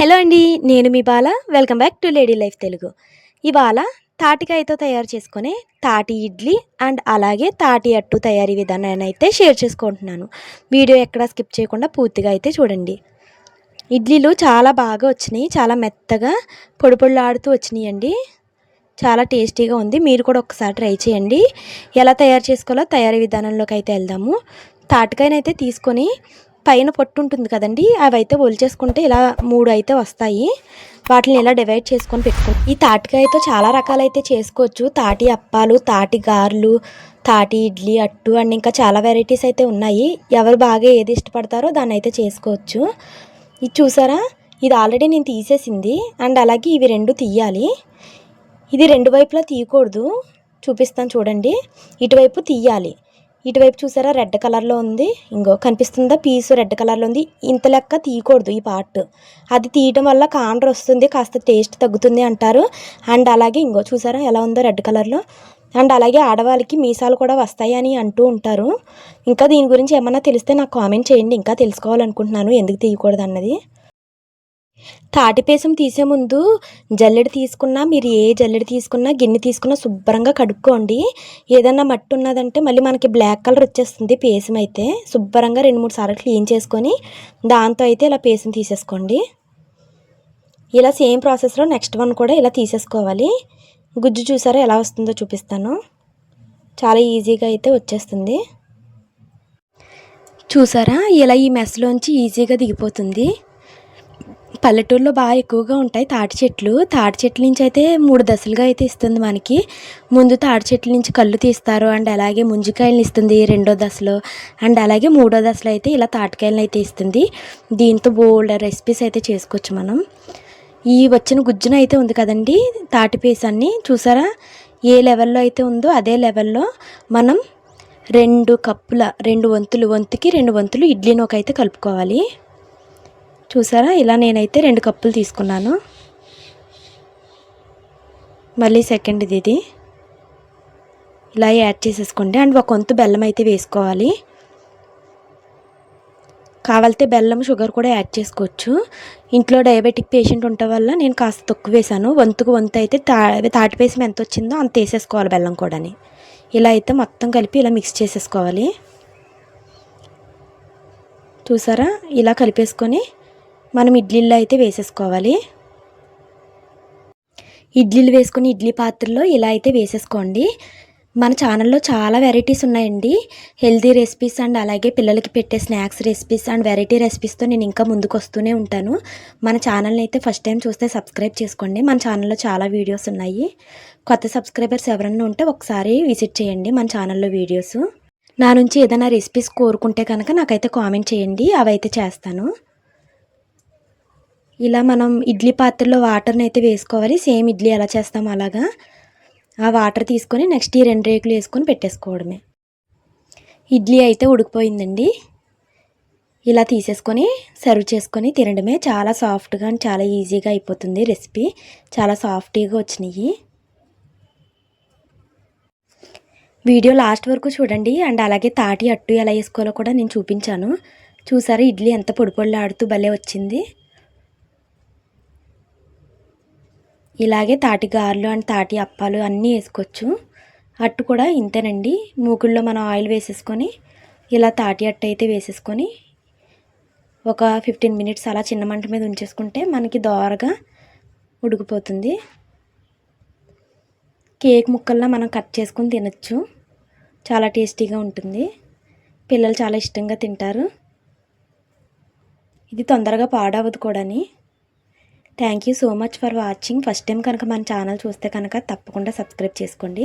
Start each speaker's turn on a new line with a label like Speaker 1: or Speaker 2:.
Speaker 1: Hello అండి, నేను మీ బాల. Welcome back to Lady Life Telugu. ఇవాళ తాటికాయతో తయారు చేసుకునే తాటి ఇడ్లీ అండ్ అలాగే తాటి అట్టు తయారీ విధానాన్ని అయితే షేర్ చేసుకుంటున్నాను. వీడియో ఎక్కడ స్కిప్ చేయకుండా పూర్తిగా అయితే చూడండి. ఇడ్లీలు చాలా బాగా వచ్చినాయి, చాలా మెత్తగా పొడి పొడిలాడుతూ వచ్చినాయి అండి. చాలా టేస్టీగా ఉంది. మీరు కూడా ఒకసారి ట్రై చేయండి. ఎలా తయారు చేసుకోవాలో తయారీ విధానంలోకి అయితే వెళ్దాము. తాటికాయనైతే తీసుకొని పైన పొట్టు ఉంటుంది కదండి, అవి అయితే ఒలిచేసుకుంటే ఇలా 3 అయితే వస్తాయి. వాటిని ఇలా డివైడ్ చేసుకొని పెట్టుకుంటాం. ఈ తాటికాయతో చాలా రకాలైతే చేసుకోవచ్చు. తాటి అప్పాలు, తాటి గారెలు, తాటి ఇడ్లీ, అట్టు అండ్ ఇంకా చాలా వెరైటీస్ అయితే ఉన్నాయి. ఎవరు బాగా ఏది ఇష్టపడతారో దాన్ని అయితే చేసుకోవచ్చు. ఇది చూసారా, ఇది ఆల్రెడీ నేను తీసేసింది. అండ్ అలాగే ఇవి 2 తీయాలి. ఇది 2 వైపులా తీయకూడదు. చూపిస్తాను చూడండి. ఇటువైపు తీయాలి. ఇటువైపు చూసారా రెడ్ కలర్లో ఉంది, ఇంకో కనిపిస్తుందా పీసు రెడ్ కలర్లో ఉంది. ఇంత లెక్క తీయకూడదు ఈ పార్ట్. అది తీయటం వల్ల కాండ్ర వస్తుంది, కాస్త టేస్ట్ తగ్గుతుంది అంటారు. అండ్ అలాగే ఇంకో చూసారా ఎలా ఉందో రెడ్ కలర్లో. అండ్ అలాగే ఆడవాళ్ళకి మీసాలు కూడా వస్తాయి అని అంటూ ఉంటారు. ఇంకా దీని గురించి ఏమన్నా తెలిస్తే నాకు కామెంట్ చేయండి. ఇంకా తెలుసుకోవాలనుకుంటున్నాను ఎందుకు తీయకూడదు అన్నది. తాటిపేసం తీసే ముందు జల్లెడ తీసుకున్నా, మీరు ఏ జల్లెడ తీసుకున్నా గిన్నె తీసుకున్నా శుభ్రంగా కడుక్కోండి. ఏదన్నా మట్టి ఉన్నదంటే మళ్ళీ మనకి బ్లాక్ కలర్ వచ్చేస్తుంది పేసం అయితే. శుభ్రంగా 2-3 సార్లు క్లీన్ చేసుకొని దాంతో అయితే ఇలా పేసం తీసేసుకోండి. ఇలా సేమ్ ప్రాసెస్లో నెక్స్ట్ వన్ కూడా ఇలా తీసేసుకోవాలి. గుజ్జు చూసారా ఎలా వస్తుందో చూపిస్తాను. చాలా ఈజీగా అయితే వచ్చేస్తుంది. చూసారా ఇలా ఈ మెస్లోంచి ఈజీగా దిగిపోతుంది. పల్లెటూరులో బాగా ఎక్కువగా ఉంటాయి తాటి చెట్లు. తాటి చెట్ల నుంచి అయితే 3 దశలుగా అయితే ఇస్తుంది మనకి. ముందు తాటి చెట్ల నుంచి కళ్ళు తీస్తారు. అండ్ అలాగే ముంజికాయలను ఇస్తుంది 2వ దశలో. అండ్ అలాగే 3వ దశలో అయితే ఇలా తాటికాయలను అయితే ఇస్తుంది. దీంతో బోల్డ్ రెసిపీస్ అయితే చేసుకోవచ్చు మనం. ఈ వచ్చిన గుజ్జున అయితే ఉంది కదండి తాటి పీసాన్ని, చూసారా ఏ లెవెల్లో అయితే ఉందో అదే లెవెల్లో మనం 2 కప్పుల 2 వంతుకి 2 వంతులు ఇడ్లీ నూక అయితే కలుపుకోవాలి. చూసారా ఇలా నేనైతే 2 కప్పులు తీసుకున్నాను. మళ్ళీ సెకండ్ ఇది ఇలా యాడ్ చేసేసుకోండి. అండ్ 1 వంతు బెల్లం అయితే వేసుకోవాలి. కావాలితే బెల్లం షుగర్ కూడా యాడ్ చేసుకోవచ్చు. ఇంట్లో డయాబెటిక్ పేషెంట్ ఉండటం వల్ల నేను కాస్త తక్కువ వేసాను. వంతుకు వంతు అయితే తాటిపేసం ఎంత వచ్చిందో అంత వేసేసుకోవాలి బెల్లం కూడాని. ఇలా అయితే మొత్తం కలిపి ఇలా మిక్స్ చేసేసుకోవాలి. చూసారా ఇలా కలిపేసుకొని మనం ఇడ్లీల్లో అయితే వేసేసుకోవాలి. ఇడ్లీలు వేసుకొని ఇడ్లీ పాత్రలో ఇలా అయితే వేసేసుకోండి. మన ఛానల్లో చాలా వెరైటీస్ ఉన్నాయండి. హెల్తీ రెసిపీస్ అండ్ అలాగే పిల్లలకి పెట్టే స్నాక్స్ రెసిపీస్ అండ్ వెరైటీ రెసిపీస్తో నేను ఇంకా ముందుకు వస్తూనే ఉంటాను. మన ఛానల్ని అయితే ఫస్ట్ టైం చూస్తే సబ్స్క్రైబ్ చేసుకోండి. మన ఛానల్లో చాలా వీడియోస్ ఉన్నాయి. కొత్త సబ్స్క్రైబర్స్ ఎవరన్నా ఉంటే ఒకసారి విజిట్ చేయండి మన ఛానల్లో వీడియోస్. నా నుంచి ఏదైనా రెసిపీస్ కోరుకుంటే కనుక నాకైతే కామెంట్ చేయండి, అవైతే చేస్తాను. ఇలా మనం ఇడ్లీ పాత్రలో వాటర్ని అయితే వేసుకోవాలి. సేమ్ ఇడ్లీ ఎలా చేస్తామో అలాగా ఆ వాటర్ తీసుకొని నెక్స్ట్ ఈ 2 రేకులు వేసుకొని పెట్టేసుకోవడమే. ఇడ్లీ అయితే ఉడికిపోయిందండి. ఇలా తీసేసుకొని సర్వ్ చేసుకొని తినడమే. చాలా సాఫ్ట్గా అండ్ చాలా ఈజీగా అయిపోతుంది రెసిపీ. చాలా సాఫ్టీగా వచ్చినాయి. వీడియో లాస్ట్ వరకు చూడండి. అండ్ అలాగే తాటి అట్టు ఎలా వేసుకోవాలో కూడా నేను చూపించాను. చూసారా ఇడ్లీ ఎంత పొడి పొడిలాడుతూ భలే వచ్చింది. ఇలాగే తాటి గారెలు అండ్ తాటి అప్పాలు అన్నీ వేసుకోవచ్చు. అట్టు కూడా ఇంతేనండి. మూకుల్లో మనం ఆయిల్ వేసేసుకొని ఇలా తాటి అట్టు అయితే వేసేసుకొని ఒక 15 మినిట్స్ అలా చిన్న మంట మీద ఉంచేసుకుంటే మనకి దోరగా ఉడికిపోతుంది. కేక్ ముక్కల్లా మనం కట్ చేసుకొని తినచ్చు. చాలా టేస్టీగా ఉంటుంది. పిల్లలు చాలా ఇష్టంగా తింటారు. ఇది తొందరగా పాడవదు కూడాని. Thank you so much for watching. First time కనుక మన ఛానల్ చూస్తే కనుక తప్పకుండా సబ్స్క్రైబ్ చేసుకోండి.